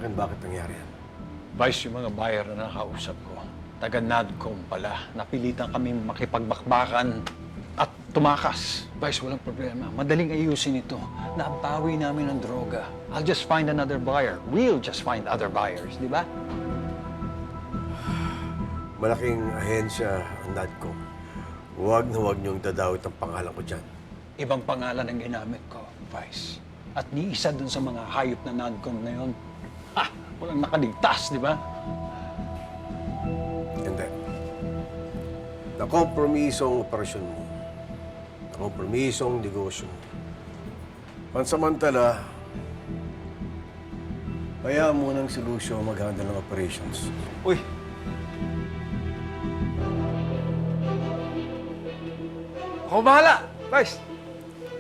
Bakit nangyari yan? Vice, yung mga buyer na nakausap ko, taga-NADCOM pala. Napilitan kami makipagbakbakan at tumakas. Vice, walang problema. Madaling ayusin ito. Nabawi namin ang droga. I'll just find another buyer. We'll just find other buyers, di ba? Malaking ahensya ang NADCOM. Huwag na huwag niyong dadawit ang pangalan ko dyan. Ibang pangalan ang ginamit ko, Vice. At ni isa dun sa mga hayop na NADCOM na yun, walang nakaligtas, di ba? Hindi. Nakompromisong operasyon mo. Nakompromisong negosyo mo. Pansamantala, kaya mo ng si Lucio mag-handle ng operations. Uy! Ako bahala! Vice!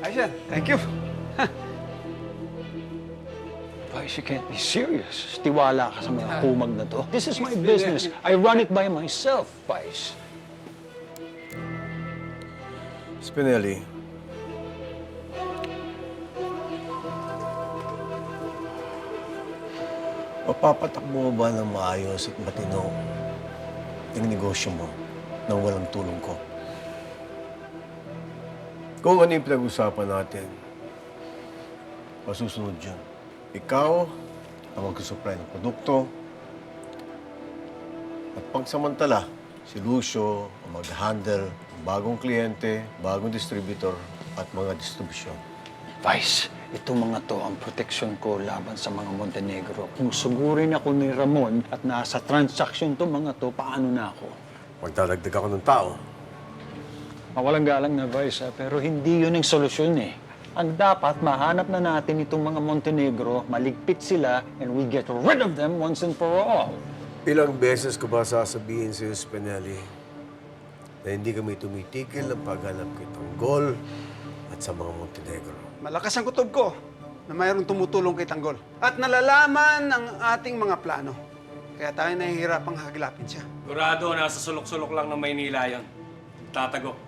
Ayos yan. Thank you. Vice, you can't be serious. Tiwala ka sa mga kumag na to. This is my business. I run it by myself, Vice. Spinelli, mapapatakbo mo ba ng maayos at matino yung negosyo mo nang walang tulong ko? Kung ano yung pinag-usapan natin, masusunod yun. Ikaw ang magsusupply ng produkto at pagsamantala, si Lucio ang mag-handle ng bagong kliyente, bagong distributor at mga distribusyon. Vice, itong mga to ang proteksyon ko laban sa mga Montenegro. Kung sugurin ako ni Ramon at nasa transaksyon to mga to, paano na ako? Magdadagdag ako ng tao. Mawalang galang na, Vice, pero hindi yun ang solusyon eh. Ang dapat, mahanap na natin itong mga Montenegro, maligpit sila, and we get rid of them once and for all. Ilang beses ko ba sasabihin sa'yo, Spinelli, na hindi kami tumitigil ng paghanap kay Tanggol at sa mga Montenegro. Malakas ang kutob ko na mayroong tumutulong kay Tanggol. At nalalaman ang ating mga plano. Kaya tayo nahihirapang hagilapin siya. Sigurado, nasa sulok-sulok lang ng Maynila yan. Tatago.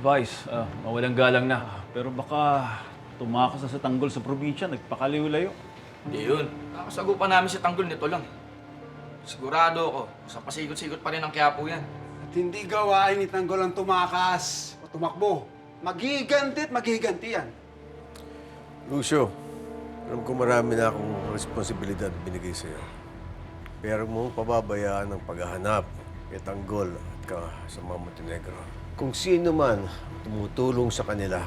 Vice, mawalang galang na. Pero baka tumakas na sa Tanggol sa probinsya, nagpakaliw-layo. Hindi yun. Nakasagupan namin si Tanggol nito lang. Sigurado ako, sa pasikot-sikot pa rin ang Quiapo yan. At hindi gawain ni Tanggol ang tumakas o tumakbo. Maghihiganti at maghihiganti yan. Lucio, alam ko marami na akong responsibilidad binigay sa'yo. Pero mo pababayaan ang paghahanap kay Tanggol at sa mga Montenegro. Kung sino man tumutulong sa kanila,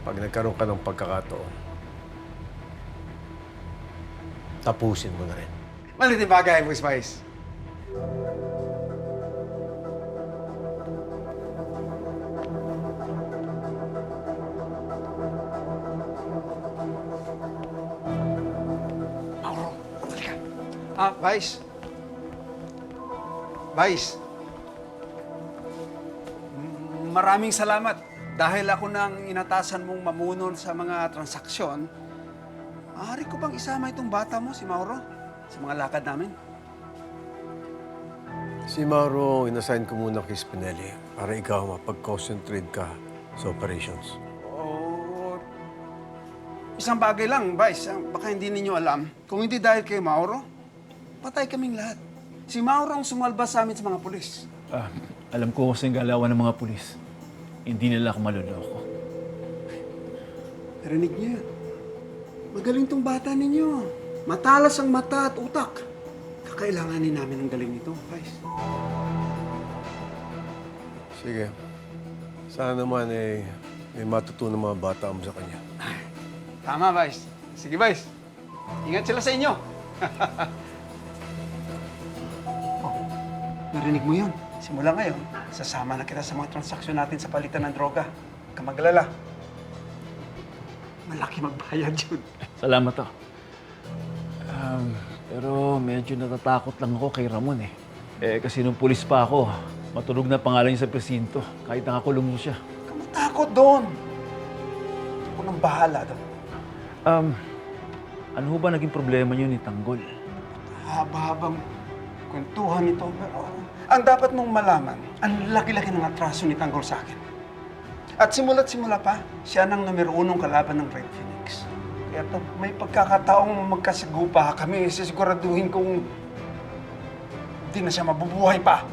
pag nagkaroon ka ng pagkakataon, tapusin mo na rin. Malitin bagay, Boss Vice. Mauro, halika. Vice. Vice. Maraming salamat. Dahil ako nang inatasan mong mamuno sa mga transaksyon, maaari ko bang isama itong bata mo, si Mauro, sa mga lakad namin? Si Mauro, inassign ko muna kay Spinelli para ikaw mapag-concentrate ka sa operations. Oo. Isang bagay lang, Vice. Baka hindi ninyo alam. Kung hindi dahil kay Mauro, patay kaming lahat. Si Mauro ang sumalba sa amin sa mga pulis. Alam ko kasing galawan ng mga pulis. Hindi nila ako maluloko. Narinig niyo yun? Magaling tong bata ninyo. Matalas ang mata at utak. Kakailanganin namin ang galing nito, Vice. Sige. Sana naman may matutunan mga bata mo sa kanya. Tama, Vice. Sige, Vice. Ingat sila sa inyo. Narinig mo yun? Simula ngayon, sasama na kita sa mga transaksyon natin sa palitan ng droga. Huwag ka maglala. Malaki magbayad yun. Salamat to. Pero medyo natatakot lang ako kay Ramon eh. Kasi nung pulis pa ako, matunog na pangalan niya sa presinto. Kahit nakakulong niya siya. Huwag ka matakot doon. Ako nang bahala doon. Ano ho ba naging problema niyo ni Tanggol? Haba-habang kwentuhan nito. Pero ang dapat mong malaman, ang laki-laki ng atraso ni Tanggol sa akin. At simula't simula pa, siya nang numero 1 kalaban ng Red Phoenix. Kaya pag may pagkakataong magkasagupa kami, sisiguraduhin kong hindi na siya mabubuhay pa.